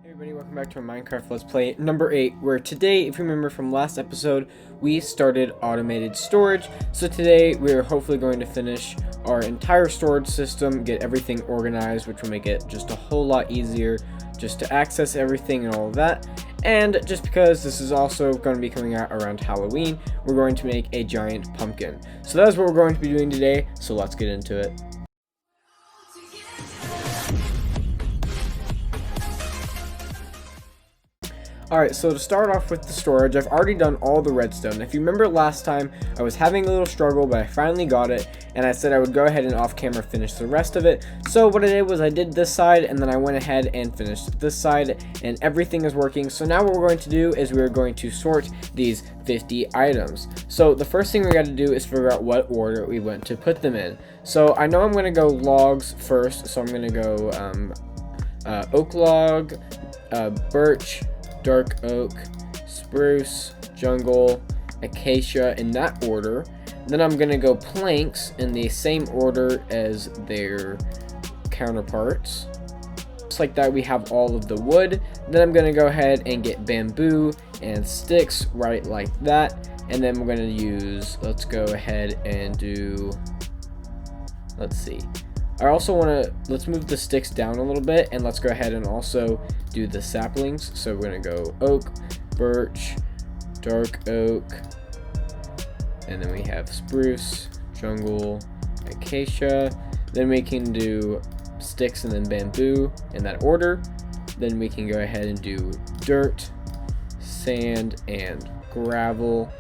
Hey everybody, welcome back to our Minecraft Let's Play number 8, where today, if you remember from last episode, we started automated storage. So today, we are hopefully going to finish our entire storage system, get everything organized, which will make it just a whole lot easier just to access everything and all of that. And just because this is also going to be coming out around Halloween, we're going to make a giant pumpkin. So that is what we're going to be doing today, so let's get into it. Alright, so to start off with the storage, I've already done all the redstone. If you remember last time, I was having a little struggle, but I finally got it, and I said I would go ahead and off camera finish the rest of it. So what I did was I did this side, and then I went ahead and finished this side, and everything is working. So now what we're going to do is we're going to sort these 50 items. So the first thing we got to do is figure out what order we want to put them in. So I know I'm going to go logs first, so I'm going to go oak log, birch, dark oak, spruce, jungle, acacia in that order. Then I'm going to go planks in the same order as their counterparts. Just like that, we have all of the wood. Then I'm going to go ahead and get bamboo and sticks right like that. And then we're going to use, let's go ahead and do, let's see. I also want to, let's move the sticks down a little bit, and let's go ahead and also do the saplings. So we're going to go oak, birch, dark oak, and then we have spruce, jungle, acacia. Then we can do sticks and then bamboo in that order. Then we can go ahead and do dirt, sand, and gravel.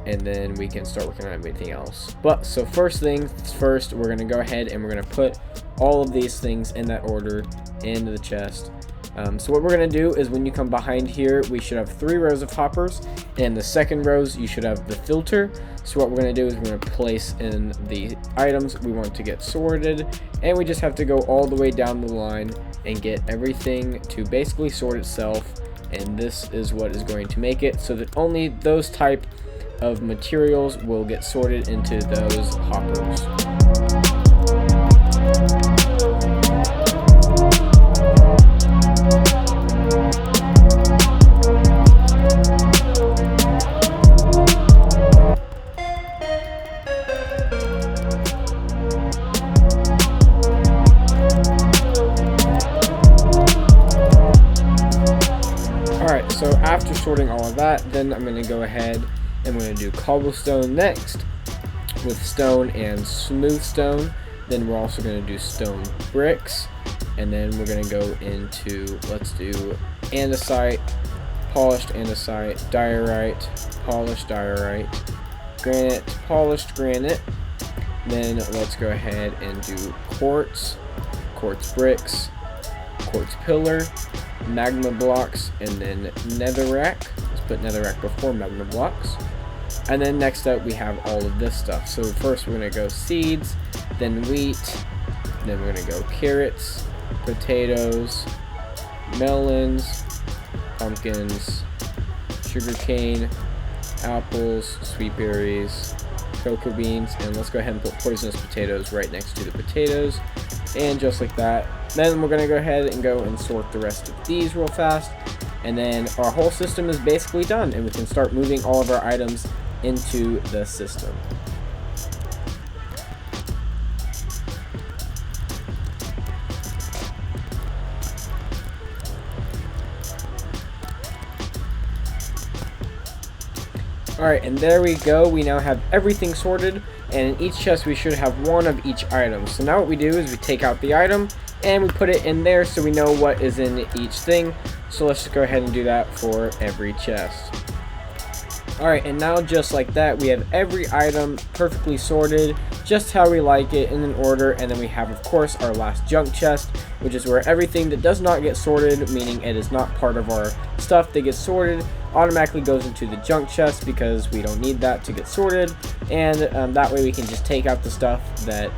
And then we can start working on everything else. But so first things first, we're gonna go ahead and we're gonna put all of these things in that order into the chest. So what we're gonna do is when you come behind here, we should have 3 rows of hoppers, and the second rows you should have the filter. So what we're gonna do is we're gonna place in the items we want to get sorted, and we just have to go all the way down the line and get everything to basically sort itself. And this is what is going to make it so that only those type of materials will get sorted into those hoppers. Alright, so after sorting all of that, then I'm going to go ahead and we're going to do cobblestone next with stone and smooth stone. Then we're also going to do stone bricks, and then we're going to go into, let's do andesite, polished andesite, diorite, polished diorite, granite, polished granite. Then let's go ahead and do quartz bricks, quartz pillar, magma blocks, and then netherrack. Let's put netherrack before magma blocks. And then next up we have all of this stuff. So first we're going to go seeds, then wheat, then we're going to go carrots, potatoes, melons, pumpkins, sugarcane, apples, sweet berries, cocoa beans, and let's go ahead and put poisonous potatoes right next to the potatoes. And just like that. Then we're going to go ahead and go and sort the rest of these real fast. And then our whole system is basically done, and we can start moving all of our items into the system. Alright, and there we go. We now have everything sorted, and in each chest we should have 1 of each item. So now what we do is we take out the item and we put it in there so we know what is in each thing. So let's just go ahead and do that for every chest. Alright, and now just like that, we have every item perfectly sorted, just how we like it in an order. And then we have, of course, our last junk chest, which is where everything that does not get sorted, meaning it is not part of our stuff that gets sorted, automatically goes into the junk chest because we don't need that to get sorted. And that way we can just take out the stuff that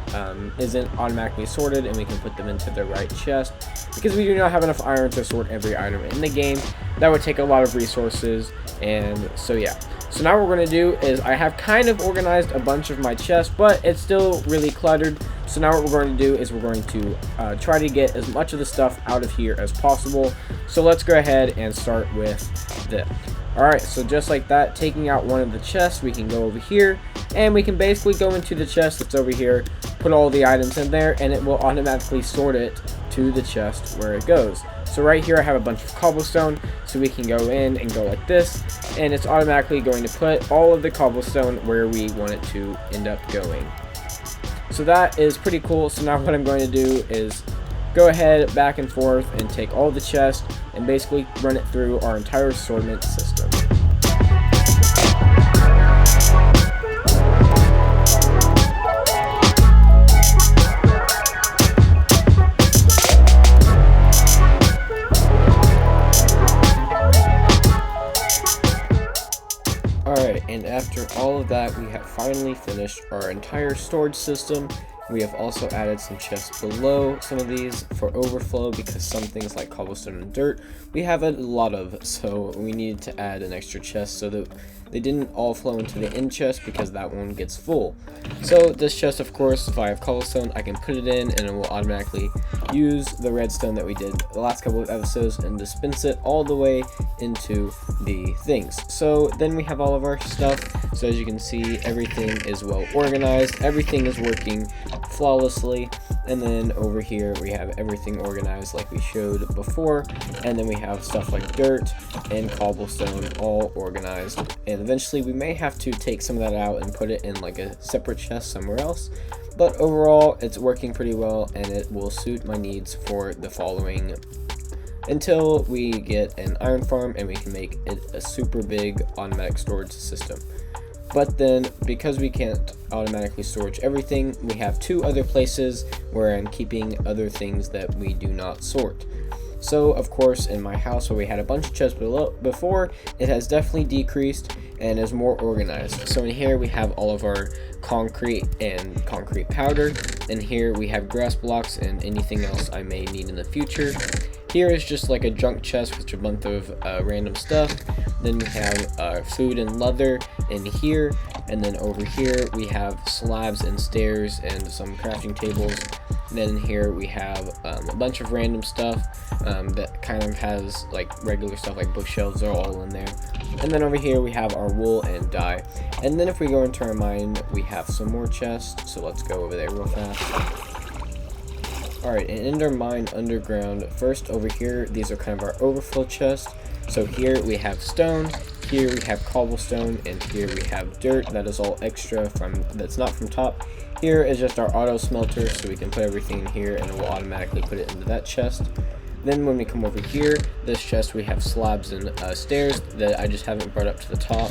isn't automatically sorted, and we can put them into the right chest, because we do not have enough iron to sort every item in the game. That would take a lot of resources, and so yeah. So now what we're going to do is I have kind of organized a bunch of my chests, but it's still really cluttered. So now what we're going to do is we're going to try to get as much of the stuff out of here as possible. So let's go ahead and start with this. Alright, so just like that, taking out one of the chests, we can go over here, and we can basically go into the chest that's over here, put all the items in there, and it will automatically sort it to the chest where it goes. So right here I have a bunch of cobblestone, so we can go in and go like this, and it's automatically going to put all of the cobblestone where we want it to end up going. So that is pretty cool. So now what I'm going to do is go ahead back and forth and take all the chests and basically run it through our entire assortment system. Alright, and after all of that, we have finally finished our entire storage system. We have also added some chests below some of these for overflow, because some things like cobblestone and dirt we have a lot of, so we needed to add an extra chest so that they didn't all flow into the end chest, because that one gets full. So this chest, of course, if I have cobblestone, I can put it in and it will automatically use the redstone that we did the last couple of episodes and dispense it all the way into the things. So then we have all of our stuff. So as you can see, everything is well organized, everything is working flawlessly, and then over here we have everything organized like we showed before, and then we have stuff like dirt and cobblestone all organized, and eventually we may have to take some of that out and put it in like a separate chest somewhere else, but overall it's working pretty well, and it will suit my needs for the following until we get an iron farm and we can make it a super big automatic storage system. But then, because we can't automatically storage everything, we have two other places where I'm keeping other things that we do not sort. So, of course, in my house where we had a bunch of chests before, it has definitely decreased and is more organized. So in here we have all of our concrete and concrete powder, and here we have grass blocks and anything else I may need in the future. Here is just like a junk chest with a bunch of random stuff. Then we have food and leather in here, and then over here we have slabs and stairs and some crafting tables. And then here we have a bunch of random stuff that kind of has like regular stuff, like bookshelves are all in there. And then over here we have our wool and dye. And then if we go into our mine, we have some more chests, so let's go over there real fast. Alright, and in our mine underground, first over here, these are kind of our overflow chests. So here we have stone, here we have cobblestone, and here we have dirt that is all extra that's not from top. Here is just our auto smelter, so we can put everything in here and it will automatically put it into that chest. Then when we come over here, this chest, we have slabs and stairs that I just haven't brought up to the top.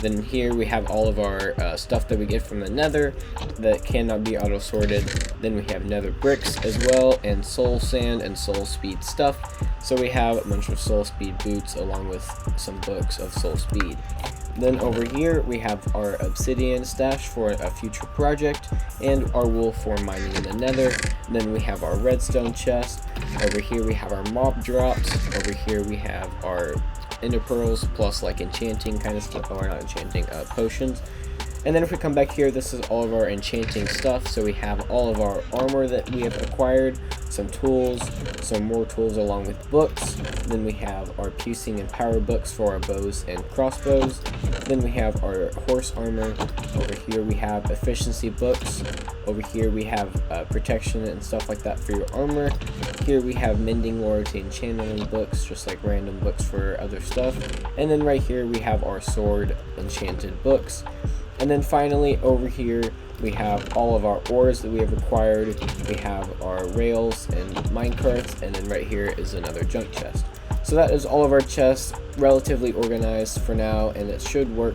Then here we have all of our stuff that we get from the nether that cannot be auto sorted. Then we have nether bricks as well, and soul sand and soul speed stuff. So we have a bunch of soul speed boots along with some books of soul speed. Then over here we have our obsidian stash for a future project, and our wool for mining in the nether. Then we have our redstone chest. Over here we have our mob drops. Over here we have our ender pearls plus like enchanting kind of stuff, or not enchanting, potions. And then if we come back here, this is all of our enchanting stuff. So we have all of our armor that we have acquired, some tools, some more tools along with books. Then we have our piercing and power books for our bows and crossbows. Then we have our horse armor. Over here we have efficiency books. Over here we have protection and stuff like that for your armor. Here we have mending, loyalty, and channeling books, just like random books for other stuff. And then right here we have our sword enchanted books. And then finally over here we have all of our ores that we have acquired. We have our rails and minecarts, and then right here is another junk chest. So that is all of our chests, relatively organized for now, and it should work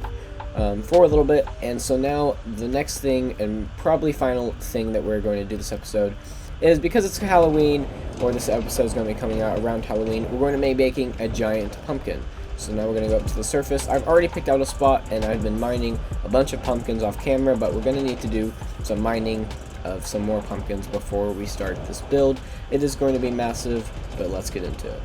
for a little bit. And so now the next thing, and probably final thing that we're going to do this episode, is because it's Halloween, or this episode is going to be coming out around Halloween, we're going to be making a giant pumpkin. So now we're going to go up to the surface. I've already picked out a spot, and I've been mining a bunch of pumpkins off camera, but we're going to need to do some mining of some more pumpkins before we start this build. It is going to be massive, but let's get into it.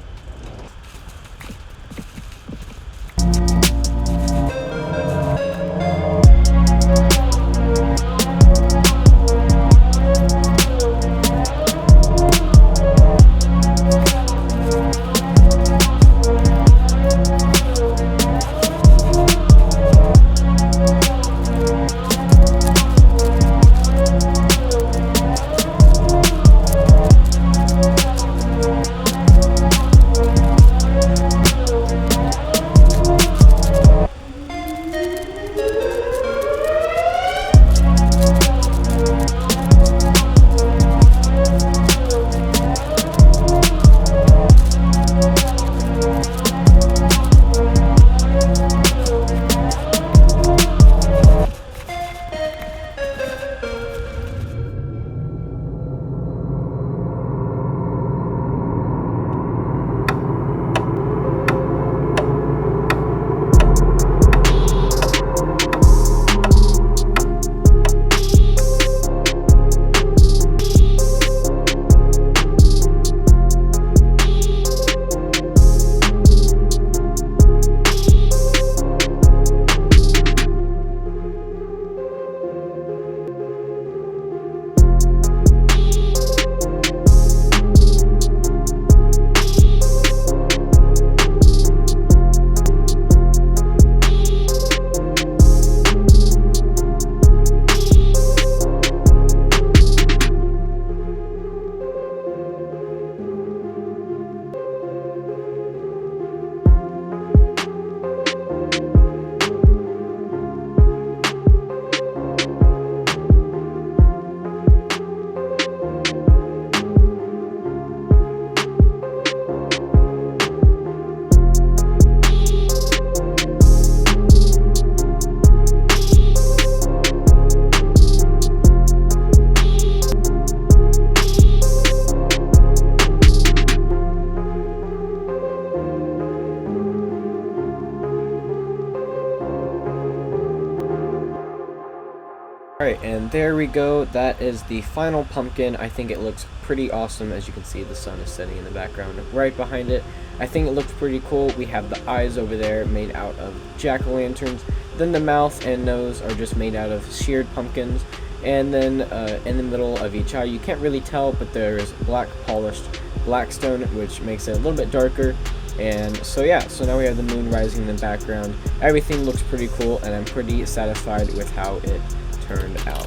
Alright, and there we go. That is the final pumpkin. I think it looks pretty awesome. As you can see, the sun is setting in the background right behind it. I think it looks pretty cool. We have the eyes over there made out of jack-o'-lanterns. Then the mouth and nose are just made out of sheared pumpkins. And then in the middle of each eye, you can't really tell, but there is black polished blackstone, which makes it a little bit darker. And so yeah, so now we have the moon rising in the background. Everything looks pretty cool, and I'm pretty satisfied with how it turned out.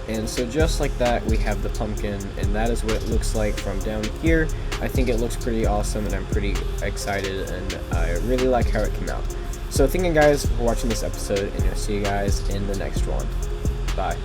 And so just like that, we have the pumpkin, and that is what it looks like from down here. I think it looks pretty awesome, and I'm pretty excited, and I really like how it came out. So thank you guys for watching this episode, and I'll see you guys in the next one. Bye.